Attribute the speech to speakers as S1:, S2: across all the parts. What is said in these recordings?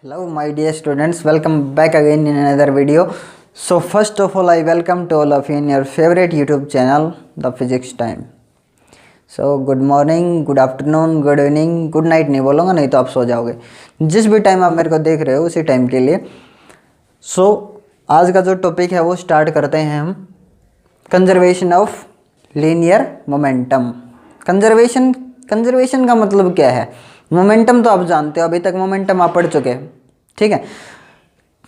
S1: Hello my dear students, welcome back again in another video. So first of all I welcome to all of you in your favorite YouTube channel, The Physics Time. So good morning, good afternoon, good evening, good night नहीं बोलूँगा, नहीं तो आप सो जाओगे जिस भी time आप मेरे को देख रहे हो उसी टाइम के लिए. So आज का जो टॉपिक है वो स्टार्ट करते हैं हम. Conservation of linear momentum. Conservation का मतलब क्या है? मोमेंटम तो आप जानते हो, अभी तक मोमेंटम आप पढ़ चुके हैं, ठीक है.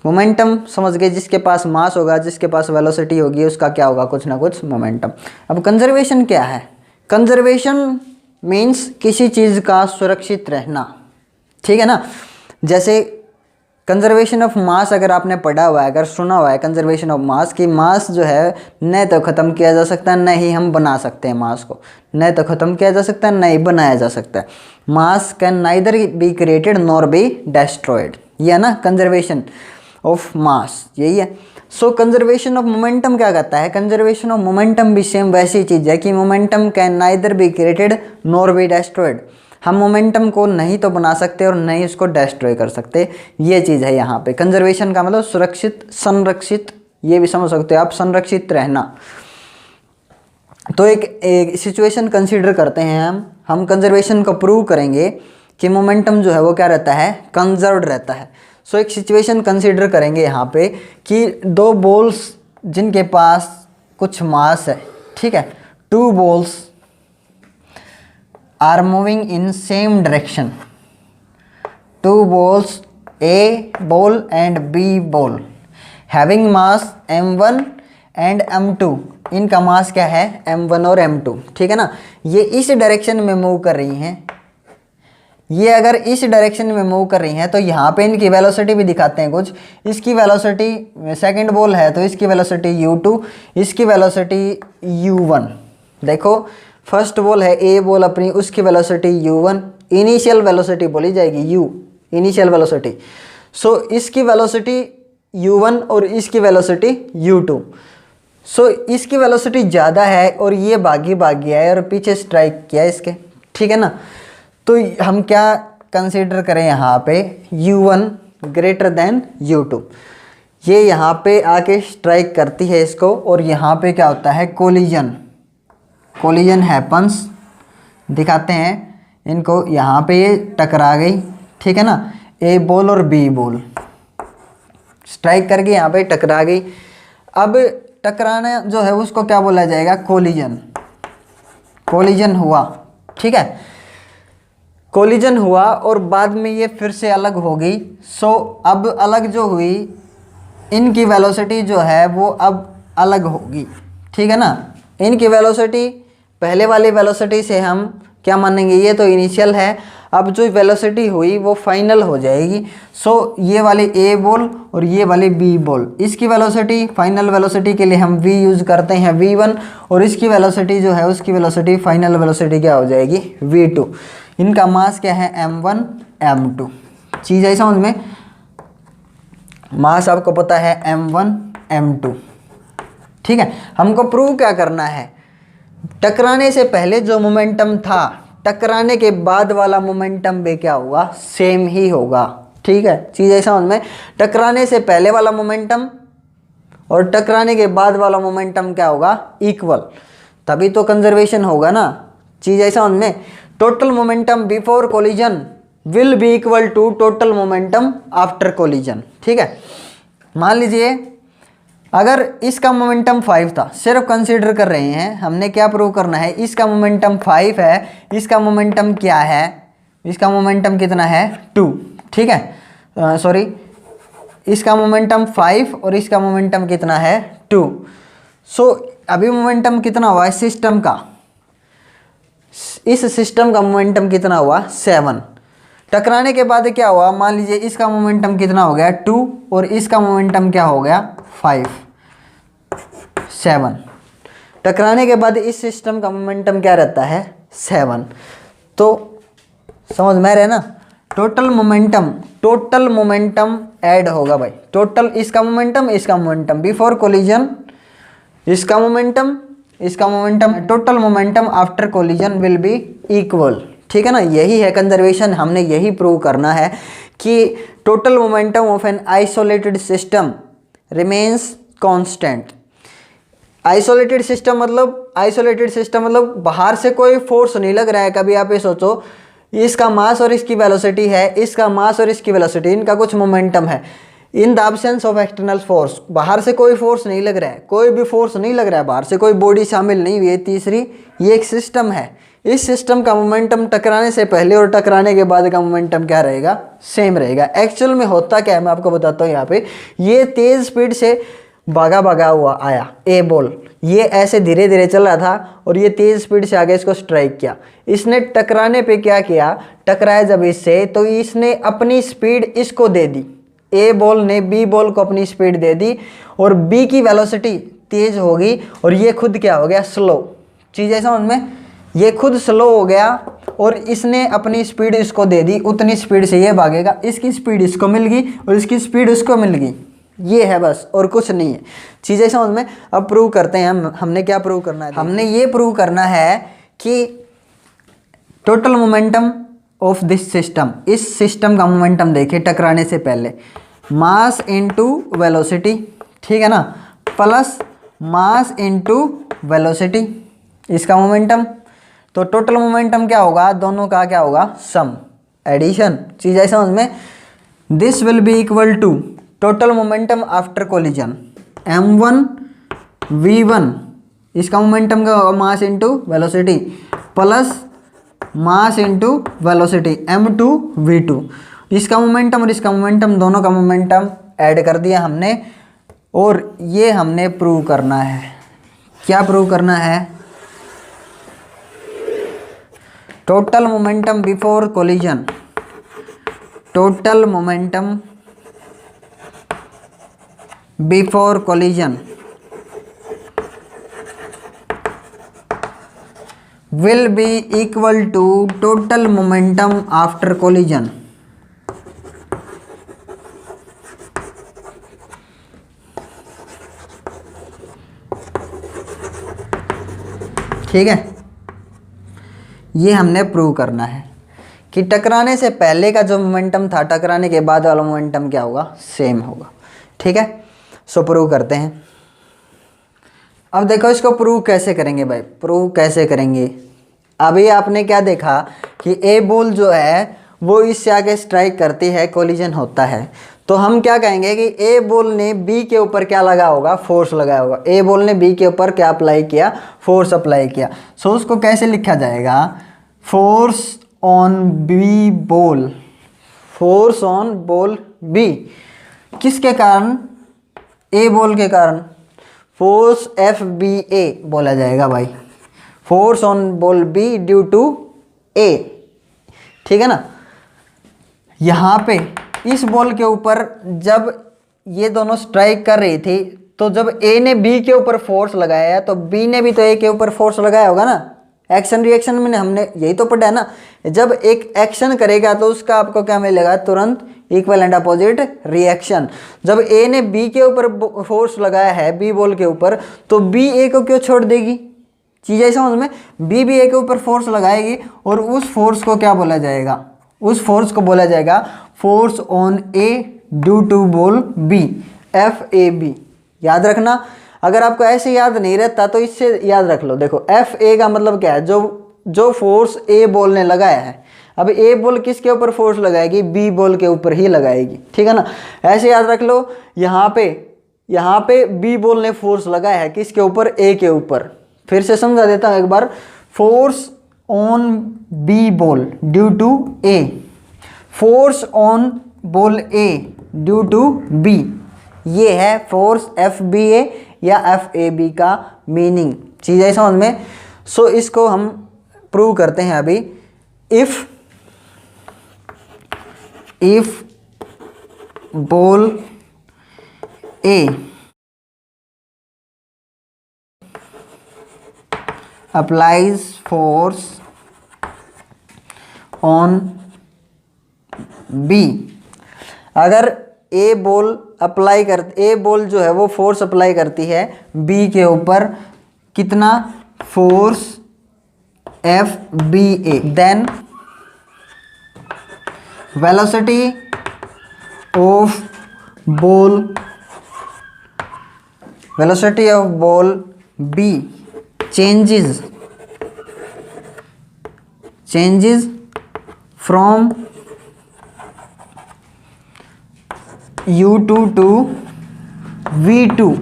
S1: मोमेंटम समझ गए, जिसके पास मास होगा, जिसके पास वेलोसिटी होगी, उसका क्या होगा, कुछ ना कुछ मोमेंटम. अब कंजर्वेशन क्या है? कंजर्वेशन मीन्स किसी चीज़ का सुरक्षित रहना, ठीक है ना. जैसे कंजर्वेशन ऑफ मास अगर आपने पढ़ा हुआ है, अगर सुना हुआ है कंजर्वेशन ऑफ मास, कि मास जो है न तो ख़त्म किया जा सकता है, न ही हम बना सकते हैं मास को. न तो ख़त्म किया जा सकता है, न ही बनाया जा सकता है. मास can neither be created nor be destroyed. ये है ना कंजर्वेशन ऑफ मास, यही है. सो कंजर्वेशन ऑफ मोमेंटम क्या कहता है? कंजर्वेशन ऑफ मोमेंटम भी सेम वैसी चीज़ है कि momentum can neither be created nor be destroyed. हम मोमेंटम को नहीं तो बना सकते और नहीं उसको डिस्ट्रॉय कर सकते. ये चीज़ है यहाँ पे. कंजर्वेशन का मतलब सुरक्षित, संरक्षित, ये भी समझ सकते हो आप, संरक्षित रहना. तो एक सिचुएशन कंसीडर करते हैं हम कंजर्वेशन को प्रूव करेंगे कि मोमेंटम जो है वो क्या रहता है, कंजर्व्ड रहता है. सो एक सिचुएशन कंसीडर करेंगे यहाँ पे कि दो बॉल्स जिनके पास कुछ मास है, ठीक है, two balls are moving in same direction. Two balls, A ball and B ball, having mass m1 and m2. इनका मास क्या है? m1 और m2, ठीक है ना. ये इस डायरेक्शन में मूव कर रही हैं. ये अगर इस डायरेक्शन में मूव कर रही हैं तो यहाँ पे इनकी वेलोसिटी भी दिखाते हैं कुछ. इसकी वेलोसिटी, सेकंड बॉल है तो इसकी वेलोसिटी u2, इसकी वेलोसिटी u1. देखो फर्स्ट बॉल है ए बॉल अपनी, उसकी वेलोसिटी u1, इनिशियल वेलोसिटी बोली जाएगी u, इनिशियल वेलोसिटी. सो इसकी वेलोसिटी u1 और इसकी वेलोसिटी u2. सो इसकी वेलोसिटी ज़्यादा है और ये भागी गया है और पीछे स्ट्राइक किया है इसके, ठीक है ना. तो हम क्या कंसीडर करें यहाँ पे, u1 ग्रेटर देन u2. ये यहाँ पे आके स्ट्राइक करती है इसको और यहाँ पे क्या होता है, कोलिजन हैपन्स. दिखाते हैं इनको, यहाँ पे ये टकरा गई, ठीक है ना. ए बॉल और बी बॉल स्ट्राइक करके यहाँ पे टकरा गई. अब टकराना जो है उसको क्या बोला जाएगा, कोलिजन हुआ, ठीक है. कोलिजन हुआ और बाद में ये फिर से अलग हो गई. सो अब अलग जो हुई, इनकी वेलोसिटी जो है वो अब अलग होगी, ठीक है ना. इनकी वेलोसिटी पहले वाली वेलोसिटी से हम क्या मानेंगे, ये तो इनिशियल है. अब जो वेलोसिटी हुई वो फाइनल हो जाएगी. सो ये वाली ए बॉल और ये वाली बी बॉल, इसकी वेलोसिटी, फाइनल वेलोसिटी के लिए हम v यूज़ करते हैं v1, और इसकी वेलोसिटी जो है उसकी वेलोसिटी, फाइनल वेलोसिटी क्या हो जाएगी, v2. इनका मास क्या है, m1 m2. चीज़ है समझ में. मास आपको पता है m1 m2, ठीक है. हमको प्रूव क्या करना है, टकराने से पहले जो मोमेंटम था, टकराने के बाद वाला मोमेंटम भी क्या होगा, सेम ही होगा, ठीक है. चीज़ है समझ में. टकराने से पहले वाला मोमेंटम और टकराने के बाद वाला मोमेंटम क्या होगा, इक्वल, तभी तो कंजर्वेशन होगा ना. चीज़ है समझ में. Total momentum before collision will be equal to total momentum after collision, ठीक है. मान लीजिए अगर इसका मोमेंटम 5 था, सिर्फ कंसीडर कर रहे हैं, हमने क्या प्रूव करना है, इसका मोमेंटम 5 है, इसका मोमेंटम क्या है, इसका मोमेंटम कितना है, 2, ठीक है. सॉरी, इसका मोमेंटम 5 और इसका मोमेंटम कितना है, 2. सो अभी मोमेंटम कितना हुआ है सिस्टम का, इस सिस्टम का मोमेंटम कितना हुआ, 7. टकराने के बाद क्या हुआ, मान लीजिए इसका मोमेंटम कितना हो गया, 2, और इसका मोमेंटम क्या हो गया, 5, 7. टकराने के बाद इस सिस्टम का मोमेंटम क्या रहता है, 7. तो समझ में रहे ना. टोटल मोमेंटम ऐड होगा भाई. टोटल इसका मोमेंटम बिफोर कोलिजन, इसका momentum, total momentum after collision will be equal, ठीक है ना. यही है कंजर्वेशन. हमने यही प्रूव करना है कि total momentum of an isolated system remains constant. Isolated system मतलब बाहर से कोई फोर्स नहीं लग रहा है। कभी आप ये सोचो, इसका मास और इसकी वेलोसिटी है, इसका मास और इसकी वेलोसिटी, इनका कुछ मोमेंटम है। In the absence of external force, बाहर से कोई फोर्स नहीं लग रहा है, कोई भी फोर्स नहीं लग रहा है, बाहर से कोई बॉडी शामिल नहीं हुई है। तीसरी, ये एक सिस्टम है, इस सिस्टम का मोमेंटम टकराने से पहले और टकराने के बाद का मोमेंटम क्या रहेगा? सेम रहेगा। एक्चुअल में होता क्या है मैं आपको बताता हूँ। यहाँ पे ये तेज स्पीड से भागा हुआ आया ए बॉल, ये ऐसे धीरे धीरे चल रहा था और ये तेज स्पीड से आगे इसको स्ट्राइक किया। इसने टकराने पे क्या किया? टकराया जब इससे, तो इसने अपनी स्पीड इसको दे दी। ए बॉल ने बी बॉल को अपनी स्पीड दे दी और बी की वेलोसिटी तेज होगी और ये खुद क्या हो गया? स्लो। चीज़ है समझ में? ये खुद स्लो हो गया और इसने अपनी स्पीड इसको दे दी, उतनी स्पीड से ये भागेगा। इसकी स्पीड इसको मिल गई और इसकी स्पीड उसको मिल गई। ये है बस, और कुछ नहीं है। चीज़ें समझ में? अब प्रूव करते हैं हमने क्या प्रूव करना है? हमने ये प्रूव करना है कि total momentum of this system, इस सिस्टम का मोमेंटम देखिए टकराने से पहले, मास इनटू वेलोसिटी, ठीक है ना, प्लस मास इनटू वेलोसिटी, इसका मोमेंटम। तो टोटल मोमेंटम क्या होगा? दोनों का क्या होगा? सम, एडिशन। चीज़ है समझ में? This will be equal to total momentum after collision m1 v1, इसका मोमेंटम का होगा mass into velocity, plus mass into velocity m2 v2, इसका मोमेंटम और इसका मोमेंटम, दोनों का मोमेंटम ऐड कर दिया हमने। और ये हमने प्रूव करना है। क्या प्रूव करना है? Total momentum before collision, total momentum before collision will be equal to total momentum after collision। ठीक है, ये हमने प्रूव करना है कि टकराने से पहले का जो मोमेंटम था, टकराने के बाद वाला मोमेंटम क्या होगा? सेम होगा। ठीक है, सो प्रूव करते हैं। अब देखो इसको प्रूव कैसे करेंगे भाई, प्रूव कैसे करेंगे? अभी आपने क्या देखा कि ए बॉल जो है वो इससे आगे स्ट्राइक करती है, कोलिजन होता है। तो हम क्या कहेंगे कि ए बॉल ने बी के ऊपर क्या लगा होगा? फोर्स लगाया होगा। ए बॉल ने बी के ऊपर क्या अप्लाई किया? फोर्स अप्लाई किया। सो उसको कैसे लिखा जाएगा? Force on B ball, force on ball b, किसके कारण? ए बॉल के कारण, फोर्स FBA बोला जाएगा भाई, force on ball B due to A. ठीक है ना? यहाँ पे इस बॉल के ऊपर जब ये दोनों स्ट्राइक कर रही थी, तो जब ए ने बी के ऊपर फोर्स लगाया तो बी ने भी तो ए के ऊपर फोर्स लगाया होगा ना। एक्शन रिएक्शन में हमने यही तो पढ़ा है ना। जब एक एक्शन करेगा तो उसका आपको क्या मिलेगा? तुरंत इक्वल एंड अपोजिट रिएक्शन। जब ए ने बी के ऊपर फोर्स लगाया है, बी बॉल के ऊपर, तो बी ए को क्यों छोड़ देगी? चीज़ें समझ में? बी भी ए के ऊपर फोर्स लगाएगी और उस फोर्स को क्या बोला जाएगा? उस फोर्स को बोला जाएगा force on A due to ball B, FAB। याद रखना, अगर आपको ऐसे याद नहीं रहता तो इससे याद रख लो। देखो FA का मतलब क्या है? जो फोर्स ए बॉल ने लगाया है। अब ए बॉल किसके ऊपर फोर्स लगाएगी? बी बॉल के ऊपर ही लगाएगी। ठीक है ना? ऐसे याद रख लो। यहाँ पे बी बॉल ने फोर्स लगाया है, किसके ऊपर? ए के ऊपर। फिर से समझा देता हूँ एक बार। Force on B ball due to A, force on ball A due to B, ये है फोर्स FBA या FAB का मीनिंग। चीज़ है समझ में? सो इसको हम प्रूव करते हैं अभी। If ball A applies force on B, अगर ए बॉल जो है वो फोर्स अप्लाई करती है बी के ऊपर, कितना? Force FBA, then velocity of ball, velocity of ball B changes from U2 to V2।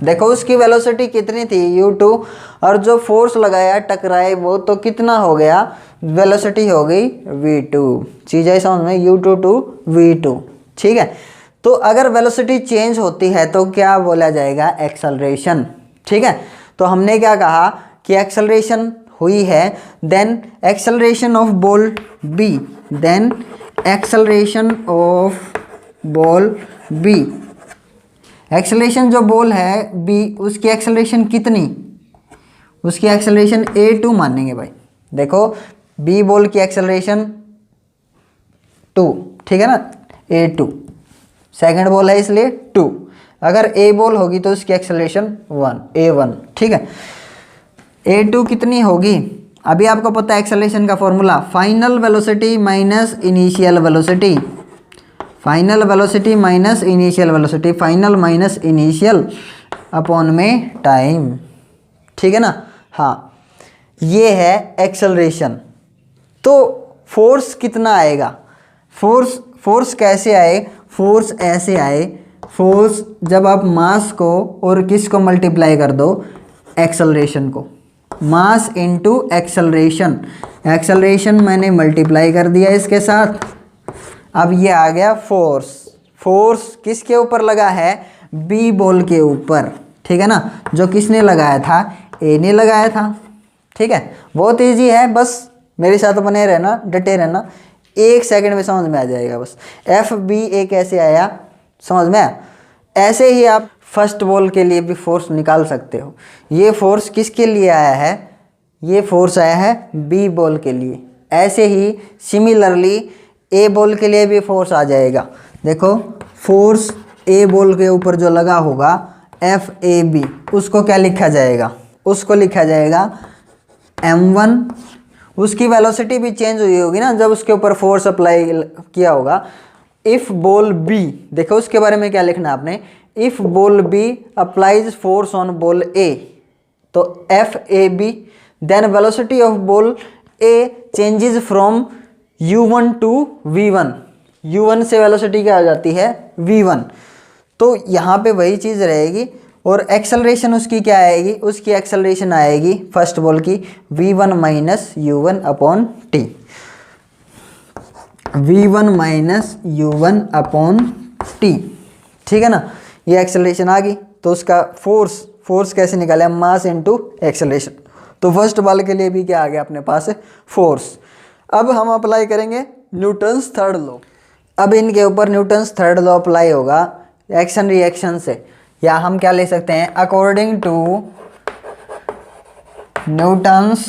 S1: देखो उसकी वेलोसिटी कितनी थी U2, और जो फोर्स लगाया टकराए वो तो कितना हो गया, वेलोसिटी हो गई V2। चीज़ है समझ में, U2 टू V2। ठीक है, तो अगर वेलोसिटी चेंज होती है तो क्या बोला जाएगा, एक्सेलरेशन। ठीक है, तो हमने क्या कहा कि एक्सेलरेशन हुई है, then acceleration of ball B, then acceleration of ball B, acceleration जो बॉल है B उसकी एक्सेलरेशन कितनी, उसकी एक्सेलरेशन A2 मानेंगे भाई। देखो B बॉल की एक्सेलरेशन 2, ठीक है ना, A2 सेकंड बॉल है इसलिए 2, अगर A बॉल होगी तो उसकी एक्सेलरेशन 1, A1। ठीक है, A2 कितनी होगी, अभी आपको पता है एक्सेलरेशन का formula, final velocity minus initial velocity, final velocity minus initial velocity, final minus initial upon में टाइम। ठीक है ना, हाँ ये है एक्सेलरेशन। तो फोर्स कितना आएगा, फोर्स कैसे आए, फोर्स ऐसे आए, फोर्स जब आप मास को और किसको मल्टीप्लाई कर दो, एक्सेलरेशन को, मास इनटू एक्सेलरेशन, एक्सेलरेशन मैंने मल्टीप्लाई कर दिया इसके साथ, अब ये आ गया फोर्स। फोर्स किसके ऊपर लगा है, बी बॉल के ऊपर। ठीक है ना, जो किसने लगाया था, ए ने लगाया था। ठीक है, बहुत इजी है, बस मेरे साथ बने रहना, डटे रहना, 1 सेकंड में समझ में आ जाएगा। बस एफ बी ए कैसे आया, समझ में आया। ऐसे ही आप फर्स्ट बॉल के लिए भी फोर्स निकाल सकते हो। ये फोर्स किसके लिए आया है, ये फोर्स आया है बी बॉल के लिए। ऐसे ही सिमिलरली ए बॉल के लिए भी फोर्स आ जाएगा। देखो फोर्स ए बॉल के ऊपर जो लगा होगा एफ ए बी, उसको क्या लिखा जाएगा, उसको लिखा जाएगा m1। उसकी वेलोसिटी भी चेंज हुई होगी ना जब उसके ऊपर फोर्स अप्लाई किया होगा। इफ बॉल बी, देखो उसके बारे में क्या लिखना है आपने, if ball B applies force on ball A, तो F A B, then velocity of ball A changes from u1 to v1। u1 से वेलोसिटी क्या आ जाती है, v1। तो यहाँ पे वही चीज़ रहेगी, और एक्सेलरेशन उसकी क्या आएगी, उसकी एक्सेलरेशन आएगी फर्स्ट बॉल की v1 minus u1 upon T, v1 minus u1 upon T. ठीक है ना, ये एक्सेलरेशन आ गई। तो उसका फोर्स कैसे निकाले, मास इनटू एक्सेलरेशन। तो फर्स्ट बॉल के लिए भी क्या आ गया अपने पास, फोर्स। अब हम अप्लाई करेंगे न्यूटन्स थर्ड लॉ। अब इनके ऊपर न्यूटन्स थर्ड लॉ अप्लाई होगा एक्शन रिएक्शन से, या हम क्या ले सकते हैं, according to Newton's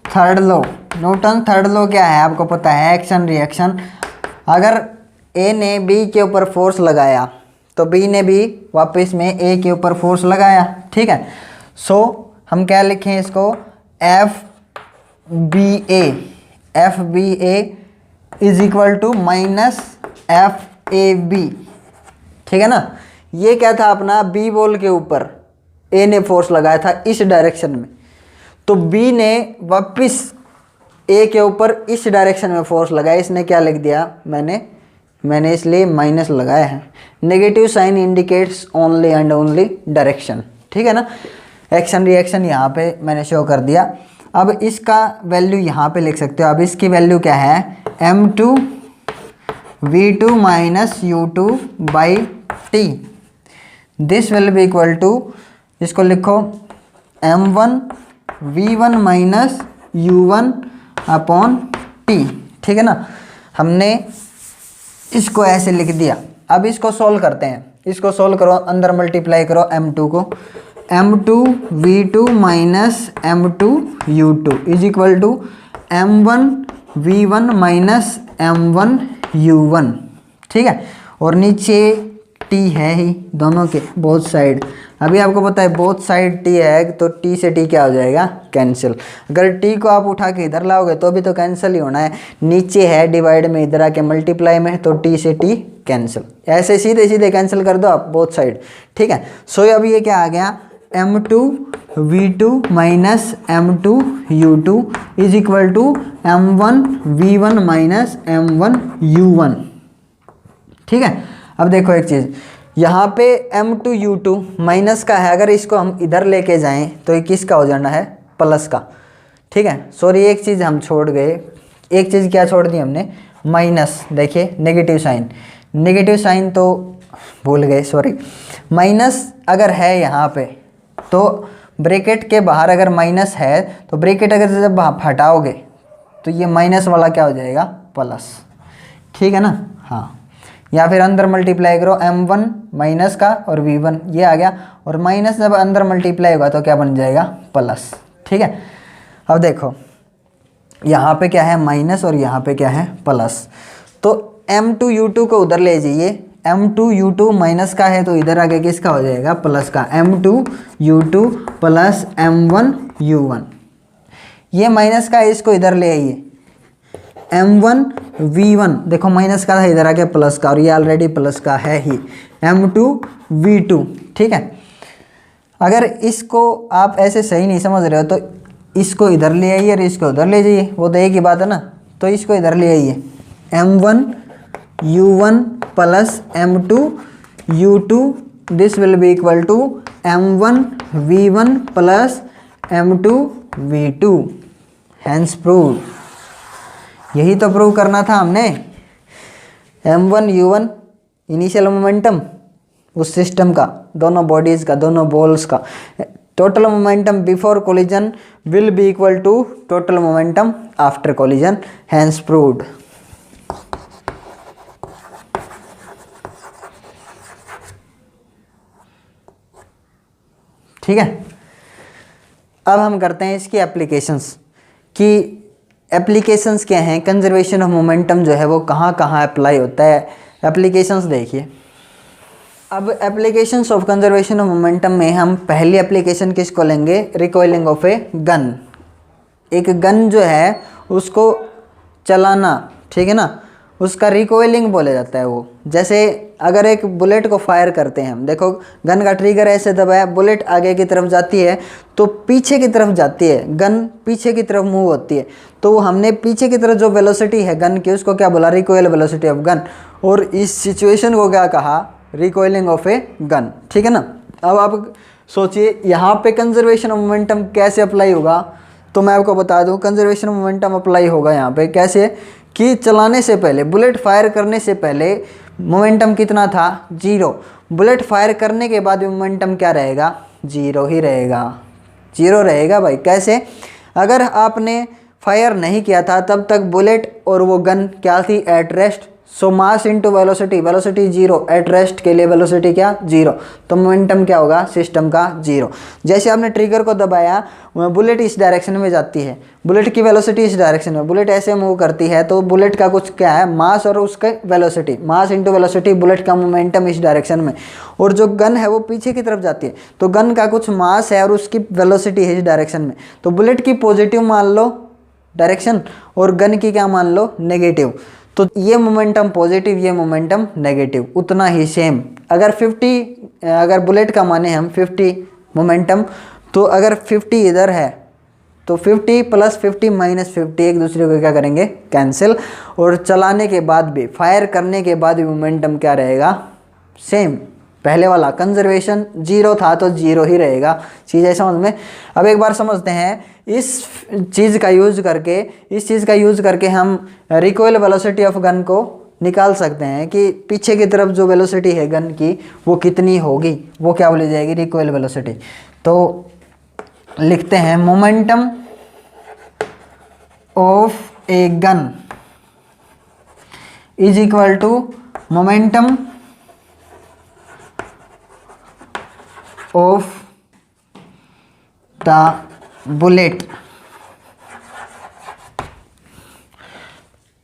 S1: third law. Newton third law क्या है आपको पता है, एक्शन रिएक्शन। अगर ए ने बी के ऊपर फोर्स लगाया तो बी ने भी वापस में ए के ऊपर फोर्स लगाया। ठीक है, सो हम क्या लिखें इसको, F B A is equal to minus F A B. ठीक है ना, ये क्या था अपना, बी बॉल के ऊपर ए ने फोर्स लगाया था इस डायरेक्शन में, तो बी ने वापस ए के ऊपर इस डायरेक्शन में फोर्स लगाया। इसने क्या लिख दिया, मैंने इसलिए माइनस लगाया है। Negative sign indicates only and only direction. ठीक है ना, एक्शन रिएक्शन यहाँ पे मैंने शो कर दिया। अब इसका वैल्यू यहाँ पे लिख सकते हो। अब इसकी वैल्यू क्या है, m2 v2 minus u2 by t, this will be equal to, इसको लिखो m1 v1 minus u1 upon T. ठीक है ना, हमने इसको ऐसे लिख दिया। अब इसको सोल्व करते हैं, इसको सोल्व करो, अंदर मल्टीप्लाई करो m2 को, m2 v2 minus m2 u2 is equal to m1 v1 minus m1 u1। ठीक है, और नीचे t है ही दोनों के बोथ साइड, अभी आपको पता है बोथ साइड टी है तो टी से टी क्या हो जाएगा, कैंसिल। अगर टी को आप उठा के इधर लाओगे तो भी तो कैंसिल ही होना है, नीचे है डिवाइड में, इधर आके मल्टीप्लाई में, तो टी से टी कैंसिल। ऐसे सीधे सीधे कैंसिल कर दो आप बोथ साइड, ठीक है। सो अब ये क्या आ गया, m2 v2 minus m2 u2 is equal to m1 v1 minus m1 u1, ठीक है। अब देखो एक चीज़, यहाँ पे m2 u2 माइनस का है, अगर इसको हम इधर लेके जाएं तो ये किसका हो जाना है, प्लस का, ठीक है। सॉरी एक चीज़ हम छोड़ गए, एक चीज़ क्या छोड़ दी हमने, माइनस। देखिए नेगेटिव साइन तो भूल गए, सॉरी। माइनस अगर है यहाँ पे तो ब्रैकेट के बाहर अगर माइनस है तो ब्रैकेट अगर जब आप हटाओगे तो ये माइनस वाला क्या हो जाएगा, प्लस, ठीक है ना। हाँ, या फिर अंदर मल्टीप्लाई करो m1 माइनस का और v1 ये आ गया, और माइनस जब अंदर मल्टीप्लाई होगा तो क्या बन जाएगा, प्लस, ठीक है। अब देखो यहाँ पे क्या है माइनस और यहाँ पे क्या है प्लस, तो m2 u2 को उधर ले जाइए, m2 u2 माइनस का है तो इधर आगे किसका हो जाएगा, प्लस का, m2 u2 plus m1 u1। ये माइनस का है, इसको इधर ले आइए, m1 v1, देखो माइनस का था इधर आके प्लस का, और ये ऑलरेडी प्लस का है ही, m2 v2, ठीक है। अगर इसको आप ऐसे सही नहीं समझ रहे हो तो इसको इधर ले आइए और इसको उधर ले जाइए, वो तो एक ही बात है ना। तो इसको इधर ले आइए, m1 u1 plus m2 u2 this will be equal to m1 v1 plus m2 v2, hence prove. यही तो प्रूव करना था हमने, m1 u1 इनिशियल मोमेंटम उस सिस्टम का, दोनों बॉडीज़ का, दोनों बॉल्स का, total momentum before collision will be equal to total momentum after collision, hence proved. ठीक है। अब हम करते हैं इसकी एप्लीकेशंस, कि एप्लीकेशंस क्या हैं, कंजर्वेशन ऑफ मोमेंटम जो है वो कहाँ कहाँ अप्लाई होता है। एप्लीकेशंस देखिए, अब applications of conservation of momentum में हम पहली एप्लीकेशन किसको लेंगे, रिकॉइलिंग ऑफ ए गन। एक गन जो है उसको चलाना, ठीक है ना, उसका रिकॉइलिंग बोला जाता है वो। जैसे अगर एक बुलेट को फायर करते हैं हम, देखो गन का ट्रिगर ऐसे दबाया, बुलेट आगे की तरफ जाती है तो पीछे की तरफ जाती है, गन पीछे की तरफ मूव होती है, तो हमने पीछे की तरफ जो वेलोसिटी है गन की उसको क्या बोला, रिकॉइल वेलोसिटी ऑफ गन। और इस सिचुएशन को क्या कहा, रिकॉइलिंग ऑफ ए गन, ठीक है ना। अब आप सोचिए यहाँ पे कंजर्वेशन ऑफ मोमेंटम कैसे अप्लाई होगा, तो मैं आपको बता दूँ कंजर्वेशन ऑफ मोमेंटम अप्लाई होगा यहाँ पे कैसे, कि चलाने से पहले, बुलेट फायर करने से पहले मोमेंटम कितना था, 0। बुलेट फायर करने के बाद मोमेंटम क्या रहेगा, 0 ही रहेगा, 0 रहेगा भाई। कैसे, अगर आपने फायर नहीं किया था तब तक बुलेट और वो गन क्या थी, at rest. So mass into velocity, velocity 0, at rest के लिए वेलोसिटी क्या, 0, तो मोमेंटम क्या होगा सिस्टम का, 0। जैसे आपने ट्रिगर को दबाया, बुलेट इस डायरेक्शन में जाती है, बुलेट की वेलोसिटी इस डायरेक्शन में, बुलेट ऐसे मूव करती है, तो बुलेट का कुछ क्या है, मास और उसके वेलोसिटी, मास इंटू वेलोसिटी, बुलेट का मोमेंटम इस डायरेक्शन में। और जो गन है वो पीछे की तरफ जाती है, तो गन का कुछ मास है और उसकी वेलोसिटी है इस डायरेक्शन में। तो बुलेट की पॉजिटिव मान लो डायरेक्शन और गन की क्या मान लो, नेगेटिव। तो ये मोमेंटम पॉजिटिव, ये मोमेंटम नेगेटिव, उतना ही सेम। अगर 50, अगर बुलेट का माने हम 50 मोमेंटम, तो अगर 50 इधर है तो 50 प्लस 50 माइनस 50 एक दूसरे को क्या करेंगे, कैंसिल। और चलाने के बाद भी, फायर करने के बाद भी मोमेंटम क्या रहेगा, सेम, पहले वाला। कंजर्वेशन 0 था तो 0 ही रहेगा, चीज़ है समझ में। अब एक बार समझते हैं इस चीज़ का यूज़ करके, इस चीज़ का यूज़ करके हम रिकॉइल वेलोसिटी ऑफ गन को निकाल सकते हैं कि पीछे की तरफ जो वेलोसिटी है गन की वो कितनी होगी, वो क्या बोली जाएगी, रिकॉइल वेलोसिटी। तो लिखते हैं momentum of a gun is equal to momentum of the bullet,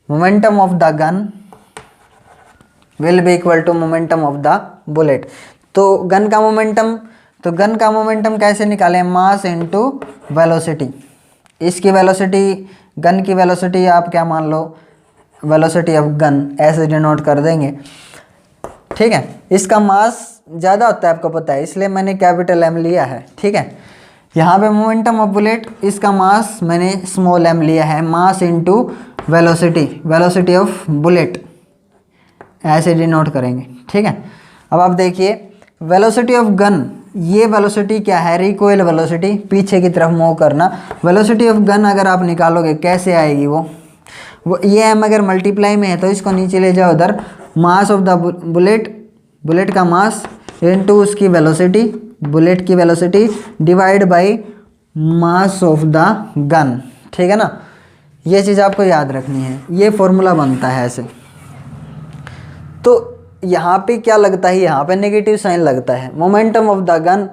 S1: momentum of the gun will be equal to momentum of the bullet। तो गन का मोमेंटम तो गन का मोमेंटम कैसे निकालें, मास इनटू वेलोसिटी। इसकी वेलोसिटी, गन की velocity आप क्या मान लो, वेलोसिटी ऑफ गन ऐसे डिनोट कर देंगे, ठीक है। इसका मास ज़्यादा होता है आपको पता है, इसलिए मैंने कैपिटल एम लिया है, ठीक है। यहाँ पे मोमेंटम ऑफ बुलेट, इसका मास मैंने स्मॉल एम लिया है, mass into velocity, velocity of bullet ऐसे डिनोट करेंगे, ठीक है। अब आप देखिए वेलोसिटी ऑफ गन, ये वेलोसिटी क्या है, रिकॉइल वेलोसिटी, पीछे की तरफ मूव करना। वेलोसिटी ऑफ गन अगर आप निकालोगे कैसे आएगी वो ये एम अगर मल्टीप्लाई में है तो इसको नीचे ले जाओ उधर, mass of the bullet, bullet का मास इनटू उसकी वेलोसिटी, बुलेट की velocity divide by mass of the gun, ठीक है ना। ये चीज़ आपको याद रखनी है, ये फॉर्मूला बनता है ऐसे। तो यहाँ पे क्या लगता है, यहाँ पे नेगेटिव साइन लगता है। मोमेंटम ऑफ द गन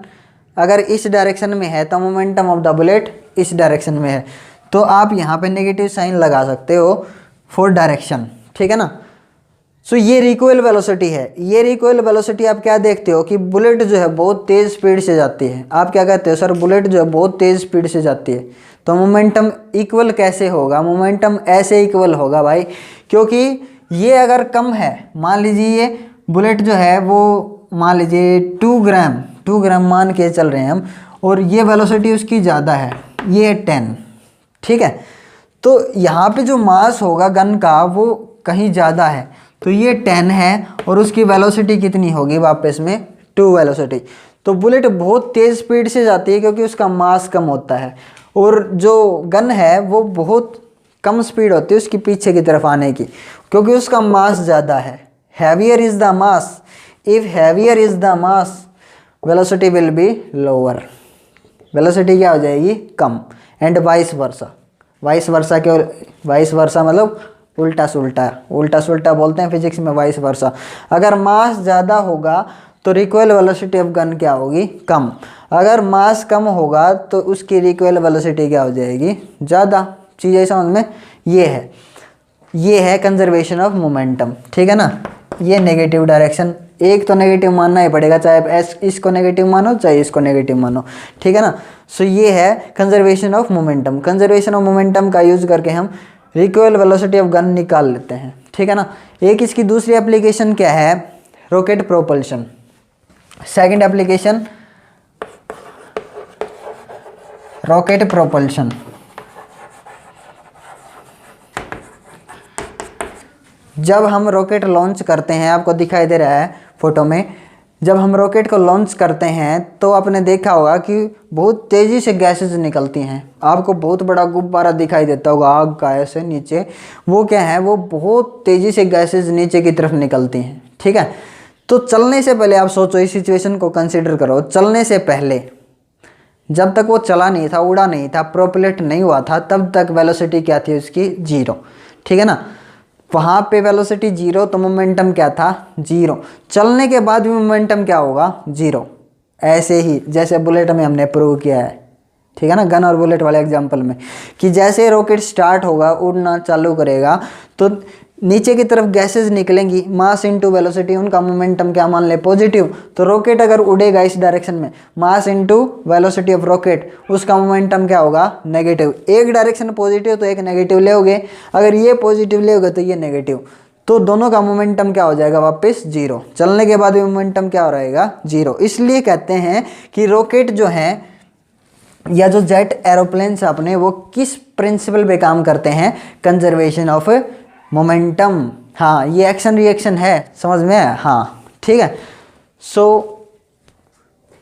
S1: अगर इस डायरेक्शन में है तो मोमेंटम ऑफ द बुलेट इस डायरेक्शन में है, तो आप यहाँ पे नेगेटिव साइन लगा सकते हो फॉर डायरेक्शन, ठीक है ना। सो ये रिकॉइल वेलोसिटी है। ये रिकॉइल वेलोसिटी आप क्या देखते हो कि बुलेट जो है बहुत तेज़ स्पीड से जाती है। आप क्या कहते हो, सर बुलेट जो है बहुत तेज़ स्पीड से जाती है, तो मोमेंटम इक्वल कैसे होगा, मोमेंटम ऐसे इक्वल होगा भाई, क्योंकि ये अगर कम है, मान लीजिए ये बुलेट जो है वो मान लीजिए 2 ग्राम मान के चल रहे हैं हम, और ये वेलोसिटी उसकी ज़्यादा है, ये 10, ठीक है। तो यहाँ पे जो मास होगा गन का वो कहीं ज़्यादा है, तो ये 10 है और उसकी वेलोसिटी कितनी होगी वापस में 2 वेलोसिटी। तो बुलेट बहुत तेज़ स्पीड से जाती है क्योंकि उसका मास कम होता है, और जो गन है वो बहुत कम स्पीड होती है उसकी पीछे की तरफ आने की, क्योंकि उसका मास ज़्यादा है। Heavier is the mass, if heavier is the mass velocity will be lower, velocity क्या हो जाएगी, कम। And vice versa, vice versa के, वाइस वर्सा मतलब उल्टा सुल्टा, उल्टा सुल्टा बोलते हैं फिजिक्स में वाइस वर्सा। अगर मास ज़्यादा होगा तो रिकॉइल वेलोसिटी ऑफ गन क्या होगी, कम। अगर मास कम होगा तो उसकी रिकॉइल वेलोसिटी क्या हो जाएगी, ज़्यादा। चीज़ ऐसा समझ में, ये है कंजर्वेशन ऑफ मोमेंटम, ठीक है ना। ये नेगेटिव डायरेक्शन, एक तो नेगेटिव मानना ही पड़ेगा, चाहे इसको नेगेटिव मानो चाहे इसको नेगेटिव मानो, ठीक है ना। सो ये है conservation of momentum. Conservation of momentum का यूज़ करके हम रिकॉइल वेलोसिटी ऑफ गन निकाल लेते हैं, ठीक है ना। एक इसकी दूसरी एप्लीकेशन क्या है, rocket propulsion. Second application rocket propulsion. जब हम रॉकेट लॉन्च करते हैं, आपको दिखाई दे रहा है फोटो में, जब हम रॉकेट को लॉन्च करते हैं तो आपने देखा होगा कि बहुत तेज़ी से गैसेज निकलती हैं। आपको बहुत बड़ा गुब्बारा दिखाई देता होगा आग का ऐसे नीचे, वो क्या है, वो बहुत तेज़ी से गैसेज नीचे की तरफ निकलती हैं, ठीक है। तो चलने से पहले आप सोचो, इस सिचुएशन को कंसिडर करो। चलने से पहले जब तक वो चला नहीं था, उड़ा नहीं था, प्रोपेलेट नहीं हुआ था, तब तक वेलोसिटी क्या थी उसकी, 0, ठीक है ना। वहाँ पे वेलोसिटी 0 तो मोमेंटम क्या था, 0। चलने के बाद भी मोमेंटम क्या होगा, 0। ऐसे ही जैसे बुलेट में हमने प्रूव किया है, ठीक है ना, गन और बुलेट वाले एग्जांपल में, कि जैसे रॉकेट स्टार्ट होगा, उड़ना चालू करेगा, तो नीचे की तरफ गैसेज निकलेंगी, मास इनटू वेलोसिटी, उनका मोमेंटम क्या मान ले, पॉजिटिव। तो रॉकेट अगर उड़ेगा इस डायरेक्शन में, mass into velocity of rocket, उसका मोमेंटम क्या होगा, नेगेटिव। एक डायरेक्शन पॉजिटिव तो एक नेगेटिव लेओगे, अगर ये पॉजिटिव लेओगे तो ये नेगेटिव, तो दोनों का मोमेंटम क्या हो जाएगा, वापस 0। चलने के बाद भी मोमेंटम क्या हो रहेगा, 0। इसलिए कहते हैं कि रॉकेट जो है या जो जेट एरोप्लेन्स अपने, वो किस प्रिंसिपल पे काम करते हैं, कंजर्वेशन ऑफ मोमेंटम। हाँ, ये एक्शन रिएक्शन है, समझ में है, हाँ, ठीक है। सो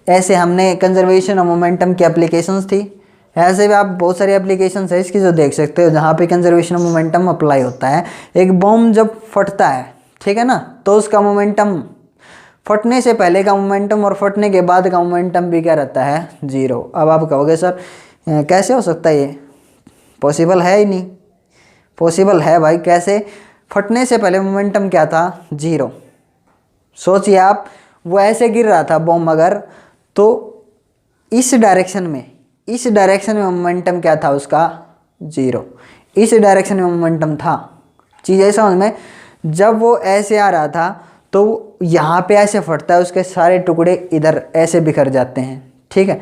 S1: ऐसे हमने कंजर्वेशन ऑफ मोमेंटम की एप्लीकेशंस थी। ऐसे भी आप बहुत सारी एप्लीकेशंस है इसकी जो देख सकते हो, जहाँ पे कंजर्वेशन ऑफ मोमेंटम अप्लाई होता है। एक बॉम्ब जब फटता है, ठीक है ना, तो उसका मोमेंटम, फटने से पहले का मोमेंटम और फटने के बाद का मोमेंटम भी क्या रहता है, 0। अब आप कहोगे सर कैसे हो सकता है, ये पॉसिबल है ही नहीं। पॉसिबल है भाई, कैसे, फटने से पहले मोमेंटम क्या था, 0। सोचिए आप, वो ऐसे गिर रहा था बॉम्ब अगर, तो इस डायरेक्शन में मोमेंटम क्या था उसका, 0। इस डायरेक्शन में मोमेंटम था। चीज़ ऐसा समझ में, जब वो ऐसे आ रहा था तो यहाँ पे ऐसे फटता है, उसके सारे टुकड़े इधर ऐसे बिखर जाते हैं, ठीक है।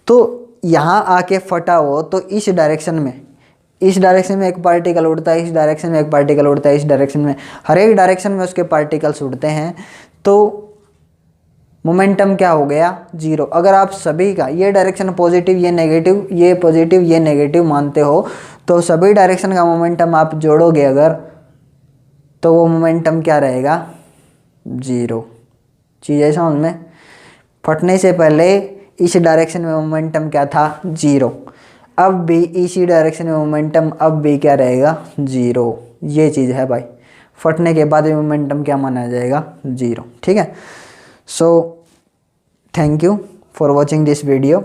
S1: तो यहाँ आके फटा हो तो इस डायरेक्शन में एक पार्टिकल उड़ता है, इस डायरेक्शन में एक पार्टिकल उड़ता है, इस डायरेक्शन में, हर एक डायरेक्शन में उसके पार्टिकल्स उड़ते हैं। तो मोमेंटम क्या हो गया, जीरो। अगर आप सभी का ये डायरेक्शन पॉजिटिव, ये नेगेटिव, ये पॉजिटिव, ये नेगेटिव मानते हो, तो सभी डायरेक्शन का मोमेंटम आप जोड़ोगे अगर, तो वो मोमेंटम क्या रहेगा, जीरो। चीज़ है समझ में। फटने से पहले इस डायरेक्शन में मोमेंटम क्या था, जीरो। अब भी इसी डायरेक्शन में मोमेंटम अब भी क्या रहेगा, जीरो। ये चीज़ है भाई, फटने के बाद भी मोमेंटम क्या माना जाएगा, जीरो, ठीक है। So thank you for watching this video.